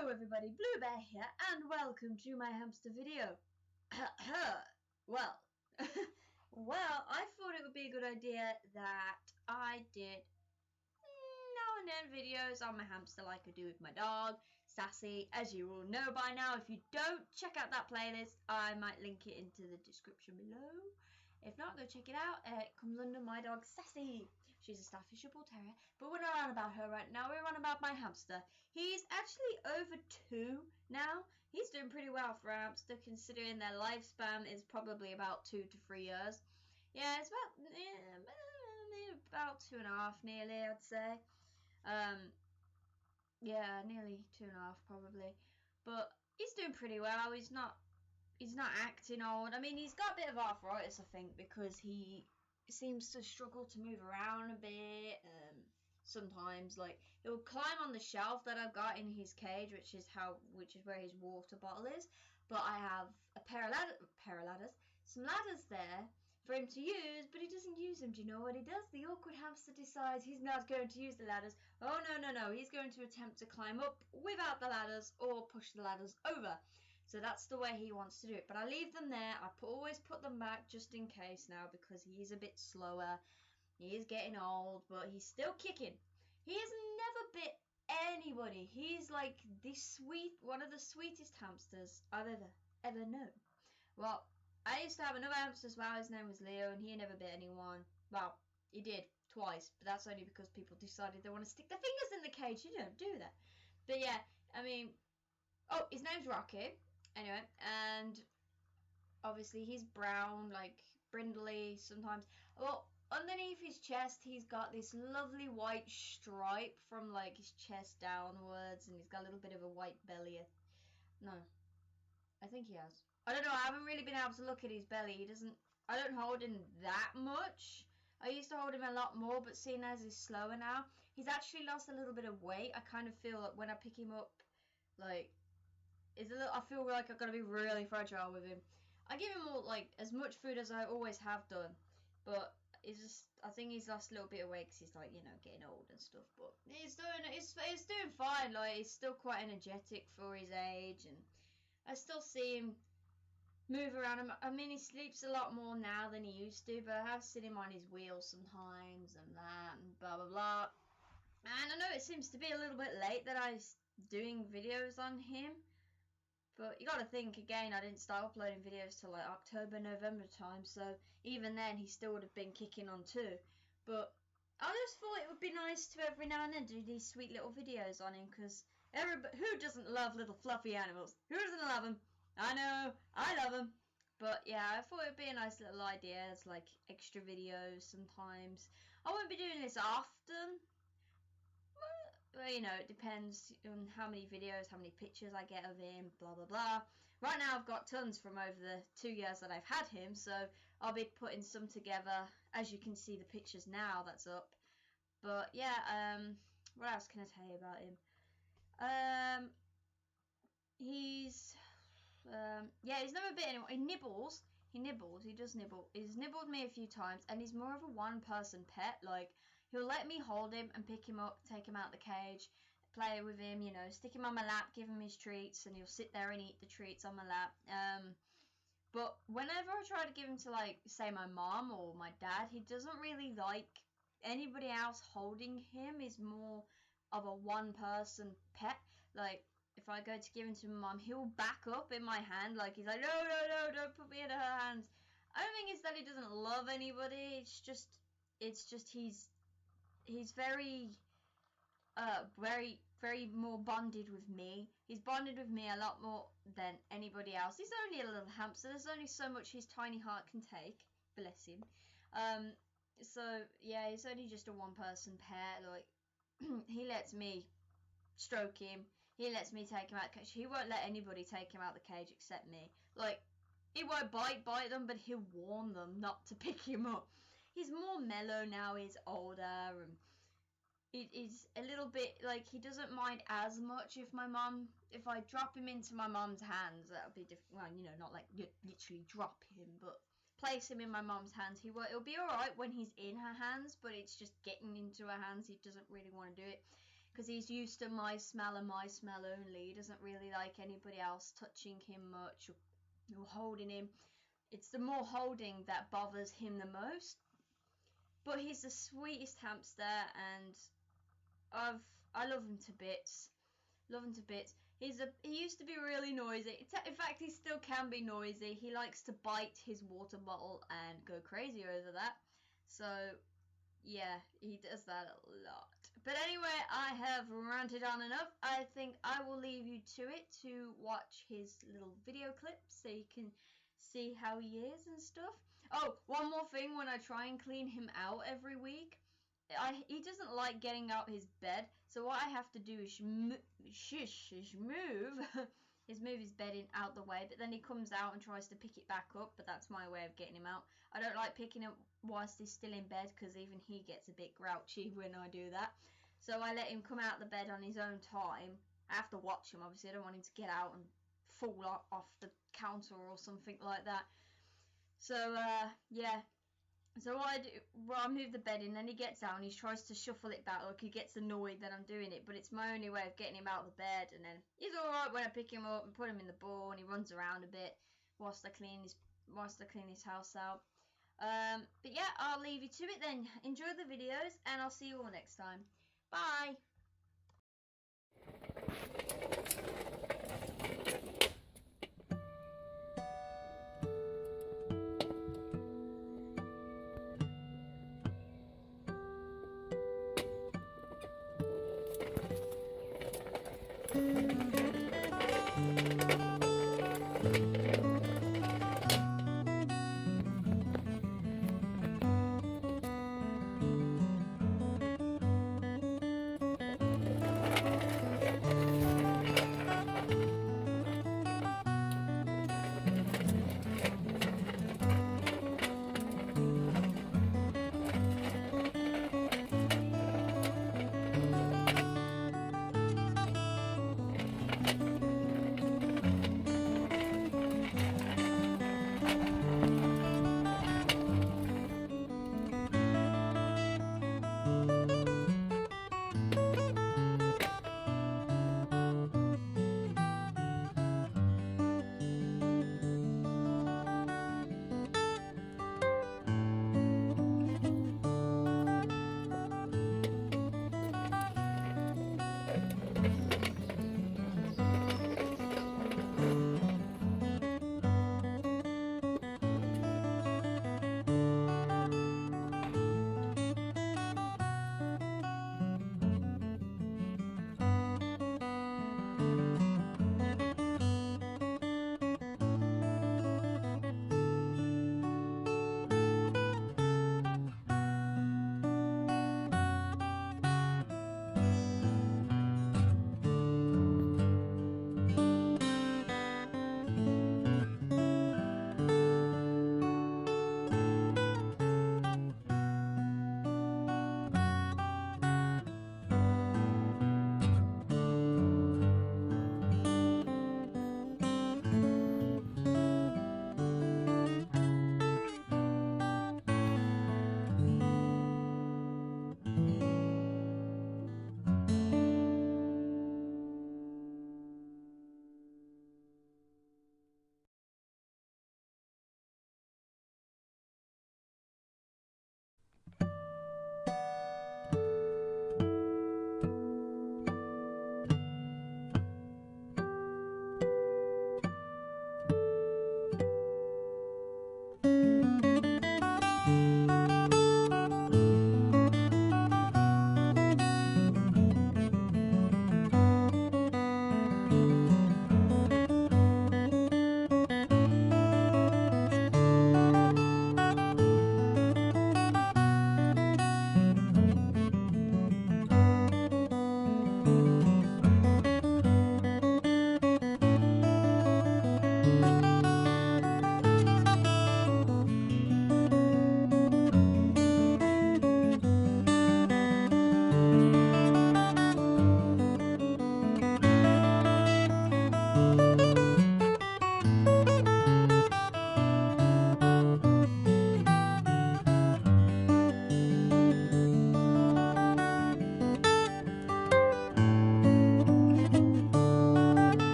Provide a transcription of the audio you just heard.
Hello everybody, Blue Bear here, and welcome to my hamster video. well, well, I thought it would be a good idea that I did now and then videos on my hamster like I do with my dog, Sassy. As you all know by now, if you don't, check out that playlist. I might link it into the description below. If not, go check it out. It comes under my dog, Sassy. She's a Staffordshire Bull Terrier. But we're not on about her right now. We're on about my hamster. He's actually over 2 now. He's doing pretty well for a hamster, considering their lifespan is probably about 2 to 3 years. Yeah, it's about 2.5 nearly, I'd say. Yeah, nearly 2.5 probably. But he's doing pretty well. He's not acting old. I mean, he's got a bit of arthritis, I think, because he seems to struggle to move around a bit. Sometimes, like, he'll climb on the shelf that I've got in his cage, which is where his water bottle is. But I have a pair of ladders, some ladders there for him to use, but he doesn't use them. Do you know what he does? The awkward hamster decides he's not going to use the ladders. Oh, no. He's going to attempt to climb up without the ladders or push the ladders over. So that's the way he wants to do it. But I leave them there. I always put them back just in case now, because he's a bit slower. He is getting old, but he's still kicking. He has never bit anybody. He's like one of the sweetest hamsters I've ever known. Well, I used to have another hamster as well. His name was Leo, and he never bit anyone. Well, he did twice, but that's only because people decided they want to stick their fingers in the cage. You don't do that. But yeah, I mean, oh, his name's Rocky. Anyway, and obviously he's brown, like brindly sometimes. Well, underneath his chest he's got this lovely white stripe from like his chest downwards, and he's got a little bit of a white belly. No, I think he has. I don't know, I haven't really been able to look at his belly. I don't hold him that much. I used to hold him a lot more, but seeing as he's slower now, he's actually lost a little bit of weight. I kind of feel like when I pick him up, like, I feel like I've got to be really fragile with him. I give him as much food as I always have done, but I think he's lost a little bit of weight because he's like, you know, getting old and stuff. But he's doing fine. Like, he's still quite energetic for his age, and I still see him move around him. I mean, he sleeps a lot more now than he used to, but I have seen him on his wheels sometimes and that and blah blah blah. And I know it seems to be a little bit late that I'm doing videos on him. But you got to think, again, I didn't start uploading videos till like October, November time, so even then he still would have been kicking on too. But I just thought it would be nice to every now and then do these sweet little videos on him, because who doesn't love little fluffy animals? Who doesn't love them? I know, I love them. But yeah, I thought it would be a nice little idea as like extra videos sometimes. I won't be doing this often. Well, you know, it depends on how many videos, how many pictures I get of him, blah blah blah. Right now I've got tons from over the 2 years that I've had him, so I'll be putting some together. As you can see the pictures now that's up. But yeah, what else can I tell you about him? He's never bit anyone. He nibbles, he does nibble. He's nibbled me a few times, and he's more of a one-person pet. Like, he'll let me hold him and pick him up, take him out the cage, play with him, you know, stick him on my lap, give him his treats, and he'll sit there and eat the treats on my lap. But whenever I try to give him to, like, say my mom or my dad, he doesn't really like anybody else holding him. He's more of a one-person pet. Like, if I go to give him to my mom, he'll back up in my hand, like he's like, no, don't put me in her hands. I don't think it's that he doesn't love anybody. It's just he's very more bonded with me. He's bonded with me a lot more than anybody else. He's only a little hamster. There's only so much his tiny heart can take. Bless him. So yeah, he's only just a one-person pet. Like, he lets me stroke him. He lets me take him out the cage. He won't let anybody take him out the cage except me. Like, he won't bite them, but he'll warn them not to pick him up. He's more mellow now. He's older, and he's a little bit like, he doesn't mind as much if I drop him into my mom's hands. That'll be different. Well, you know, not like you literally drop him, but place him in my mom's hands. It'll be alright when he's in her hands, but it's just getting into her hands. He doesn't really want to do it, because he's used to my smell and my smell only. He doesn't really like anybody else touching him much or holding him. It's the more holding that bothers him the most. But he's the sweetest hamster, and I love him to bits. Love him to bits. He used to be really noisy. In fact, he still can be noisy. He likes to bite his water bottle and go crazy over that. So yeah, he does that a lot. But anyway, I have ranted on enough. I think I will leave you to it to watch his little video clips so you can see how he is and stuff. Oh, one more thing, when I try and clean him out every week, he doesn't like getting out his bed, so what I have to do is move his bedding out the way, but then he comes out and tries to pick it back up, but that's my way of getting him out. I don't like picking him whilst he's still in bed, because even he gets a bit grouchy when I do that. So I let him come out the bed on his own time. I have to watch him, obviously. I don't want him to get out and fall off the counter or something like that. So yeah. So what I do, well, I move the bed in, then he gets out and he tries to shuffle it back, like he gets annoyed that I'm doing it, but it's my only way of getting him out of the bed, and then he's alright when I pick him up and put him in the ball, and he runs around a bit whilst I clean his house out. But yeah, I'll leave you to it then. Enjoy the videos, and I'll see you all next time. Bye!